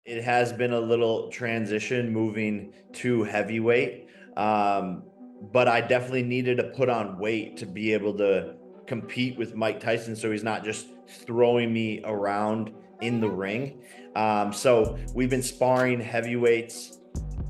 it has been a little transition moving to heavyweight. But I definitely needed to put on weight to be able to compete with Mike Tyson so he's not just throwing me around in the ring. So we've been sparring heavyweights,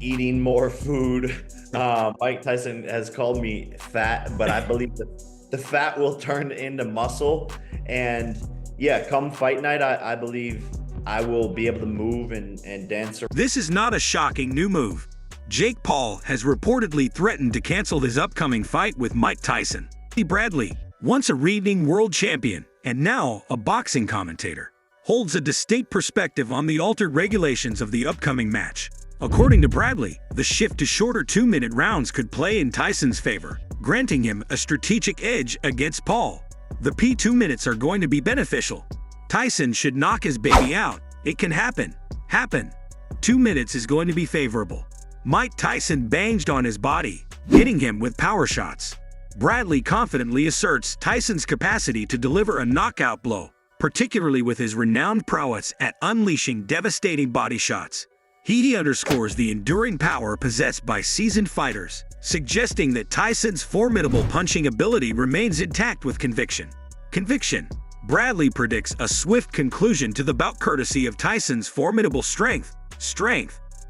eating more food. Mike Tyson has called me fat, but I believe that the fat will turn into muscle. And yeah, come fight night, I believe I will be able to move and dance. This is not a shocking new move. Jake Paul has reportedly threatened to cancel his upcoming fight with Mike Tyson. Bradley, once a reigning world champion and now a boxing commentator, holds a distinct perspective on the altered regulations of the upcoming match. According to Bradley, the shift to shorter 2-minute rounds could play in Tyson's favor, granting him a strategic edge against Paul. The P2 minutes are going to be beneficial. Tyson should knock his baby out. It can happen. 2 minutes is going to be favorable. Mike Tyson banged on his body, hitting him with power shots. Bradley confidently asserts Tyson's capacity to deliver a knockout blow, particularly with his renowned prowess at unleashing devastating body shots. He underscores the enduring power possessed by seasoned fighters, suggesting that Tyson's formidable punching ability remains intact with conviction. Bradley predicts a swift conclusion to the bout courtesy of Tyson's formidable strength.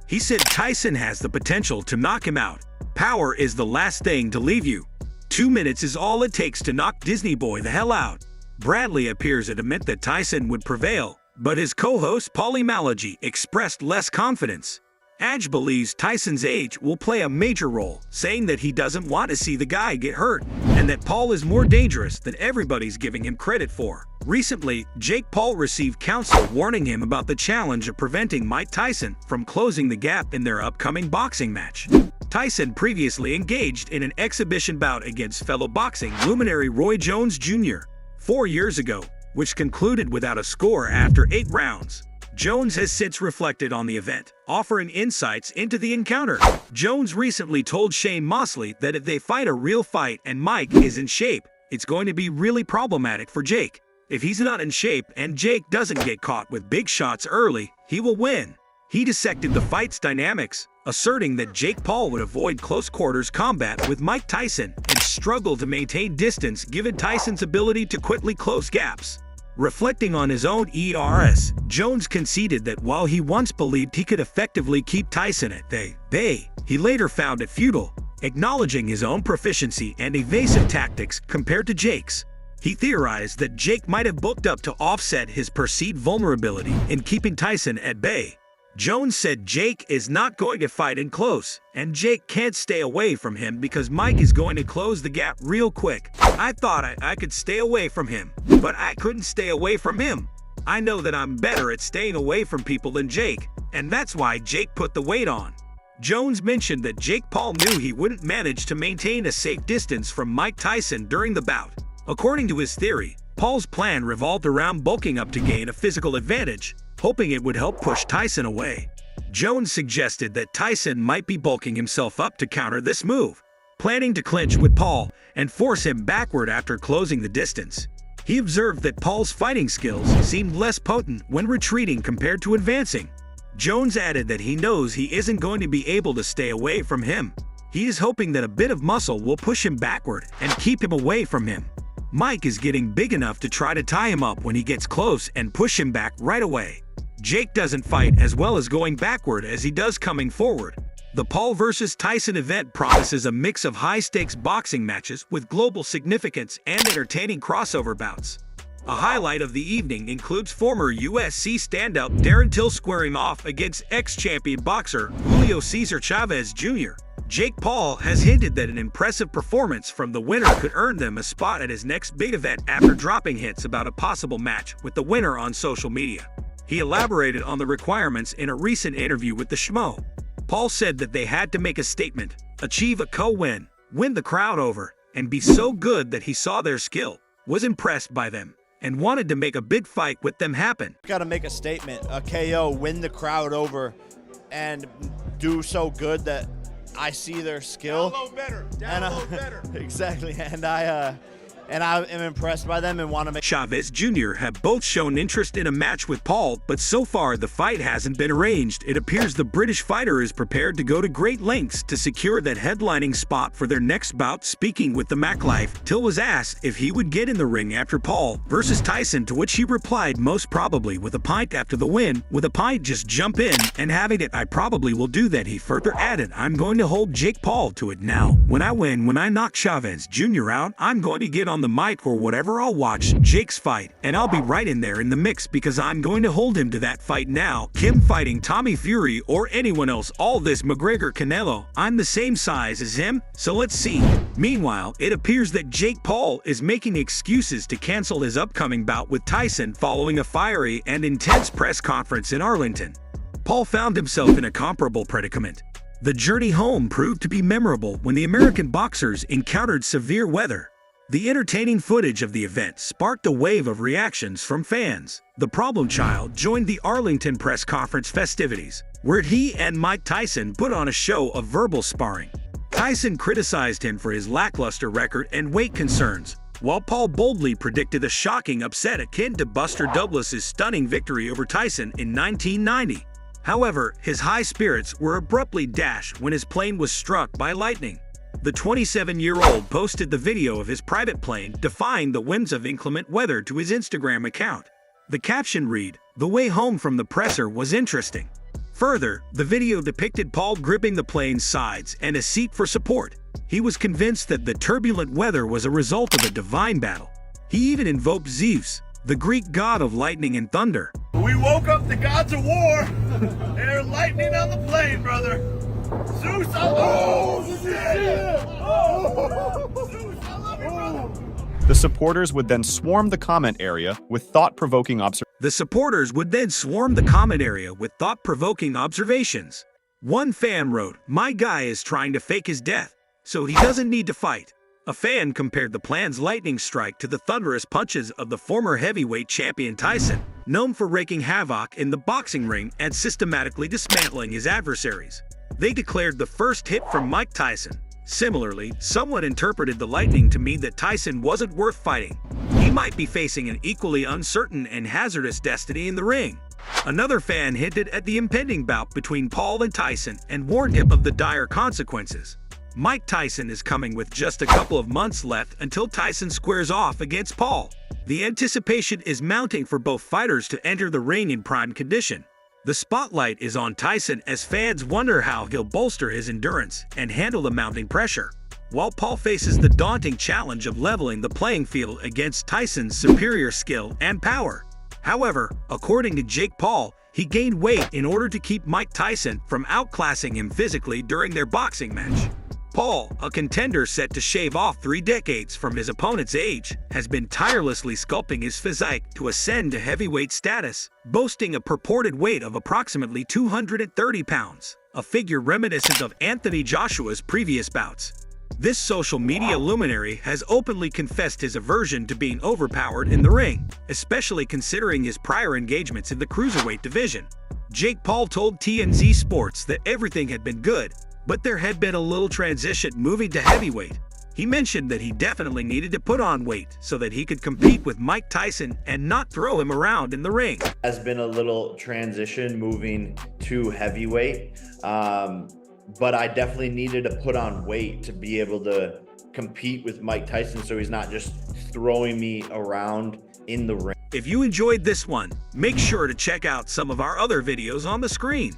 He said Tyson has the potential to knock him out. Power is the last thing to leave you. 2 minutes is all it takes to knock Disney Boy the hell out. Bradley appears adamant that Tyson would prevail, but his co-host Paulie Malachi expressed less confidence. Aj believes Tyson's age will play a major role, saying that he doesn't want to see the guy get hurt, and that Paul is more dangerous than everybody's giving him credit for. Recently, Jake Paul received counsel warning him about the challenge of preventing Mike Tyson from closing the gap in their upcoming boxing match. Tyson previously engaged in an exhibition bout against fellow boxing luminary Roy Jones Jr. 4 years ago, which concluded without a score after 8 rounds. Jones has since reflected on the event, offering insights into the encounter. Jones recently told Shane Mosley that if they fight a real fight and Mike is in shape, it's going to be really problematic for Jake. If he's not in shape and Jake doesn't get caught with big shots early, he will win. He dissected the fight's dynamics, asserting that Jake Paul would avoid close quarters combat with Mike Tyson and struggle to maintain distance given Tyson's ability to quickly close gaps. Reflecting on his own ERS, Jones conceded that while he once believed he could effectively keep Tyson at bay, he later found it futile, acknowledging his own proficiency and evasive tactics compared to Jake's. He theorized that Jake might have booked up to offset his perceived vulnerability in keeping Tyson at bay. Jones said Jake is not going to fight in close, and Jake can't stay away from him because Mike is going to close the gap real quick. I thought I could stay away from him, but I couldn't stay away from him. I know that I'm better at staying away from people than Jake, and that's why Jake put the weight on. Jones mentioned that Jake Paul knew he wouldn't manage to maintain a safe distance from Mike Tyson during the bout. According to his theory, Paul's plan revolved around bulking up to gain a physical advantage, hoping it would help push Tyson away. Jones suggested that Tyson might be bulking himself up to counter this move, planning to clinch with Paul and force him backward after closing the distance. He observed that Paul's fighting skills seemed less potent when retreating compared to advancing. Jones added that he knows he isn't going to be able to stay away from him. He is hoping that a bit of muscle will push him backward and keep him away from him. Mike is getting big enough to try to tie him up when he gets close and push him back right away. Jake doesn't fight as well as going backward as he does coming forward. The Paul vs. Tyson event promises a mix of high-stakes boxing matches with global significance and entertaining crossover bouts. A highlight of the evening includes former USC standout Darren Till squaring off against ex-champion boxer Julio Cesar Chavez Jr. Jake Paul has hinted that an impressive performance from the winner could earn them a spot at his next big event after dropping hints about a possible match with the winner on social media. He elaborated on the requirements in a recent interview with the Schmo. Paul said that they had to make a statement, achieve a co-win, win the crowd over, and be so good that he saw their skill, was impressed by them, and wanted to make a big fight with them happen. Got to make a statement, a KO, win the crowd over, and do so good that I see their skill. Down low better. Exactly, and and I am impressed by them and want to make. Chavez Jr. have both shown interest in a match with Paul, but so far the fight hasn't been arranged. It appears the British fighter is prepared to go to great lengths to secure that headlining spot for their next bout. Speaking with the MacLife, Till was asked if he would get in the ring after Paul versus Tyson, to which he replied, most probably with a pint after the win. With a pint, just jump in and having it, I probably will do that. He further added, I'm going to hold Jake Paul to it now. When I win, when I knock Chavez Jr. out, I'm going to get on the mic or whatever. I'll watch Jake's fight, and I'll be right in there in the mix because I'm going to hold him to that fight now. Kim fighting Tommy Fury or anyone else, all this McGregor Canelo, I'm the same size as him, so let's see. Meanwhile, it appears that Jake Paul is making excuses to cancel his upcoming bout with Tyson following a fiery and intense press conference in Arlington. Paul found himself in a comparable predicament. The journey home proved to be memorable when the American boxers encountered severe weather. The entertaining footage of the event sparked a wave of reactions from fans. The problem child joined the Arlington press conference festivities, where he and Mike Tyson put on a show of verbal sparring. Tyson criticized him for his lackluster record and weight concerns, while Paul boldly predicted a shocking upset akin to Buster Douglas's stunning victory over Tyson in 1990. However, his high spirits were abruptly dashed when his plane was struck by lightning. The 27-year-old posted the video of his private plane defying the winds of inclement weather to his Instagram account. The caption read, "The way home from the presser was interesting." Further, the video depicted Paul gripping the plane's sides and a seat for support. He was convinced that the turbulent weather was a result of a divine battle. He even invoked Zeus, the Greek god of lightning and thunder. We woke up the gods of war. They're lightning on the plane, brother. Zeus, I love you. Zeus, I love you, brother. The supporters would then swarm the comment area with thought-provoking observations. One fan wrote, "My guy is trying to fake his death, so he doesn't need to fight." A fan compared the plan's lightning strike to the thunderous punches of the former heavyweight champion Tyson, known for wreaking havoc in the boxing ring and systematically dismantling his adversaries. They declared the first hit from Mike Tyson. Similarly, someone interpreted the lightning to mean that Tyson wasn't worth fighting. He might be facing an equally uncertain and hazardous destiny in the ring. Another fan hinted at the impending bout between Paul and Tyson and warned him of the dire consequences. Mike Tyson is coming with just a couple of months left until Tyson squares off against Paul. The anticipation is mounting for both fighters to enter the ring in prime condition. The spotlight is on Tyson as fans wonder how he'll bolster his endurance and handle the mounting pressure, while Paul faces the daunting challenge of leveling the playing field against Tyson's superior skill and power. However, according to Jake Paul, he gained weight in order to keep Mike Tyson from outclassing him physically during their boxing match. Paul, a contender set to shave off 3 decades from his opponent's age, has been tirelessly sculpting his physique to ascend to heavyweight status, boasting a purported weight of approximately 230 pounds, a figure reminiscent of Anthony Joshua's previous bouts. This social media luminary has openly confessed his aversion to being overpowered in the ring, especially considering his prior engagements in the cruiserweight division. Jake Paul told TMZ Sports that everything had been good, but there had been a little transition moving to heavyweight. He mentioned that he definitely needed to put on weight so that he could compete with Mike Tyson and not throw him around in the ring. Has been a little transition moving to heavyweight, but I definitely needed to put on weight to be able to compete with Mike Tyson so he's not just throwing me around in the ring. If you enjoyed this one, make sure to check out some of our other videos on the screen.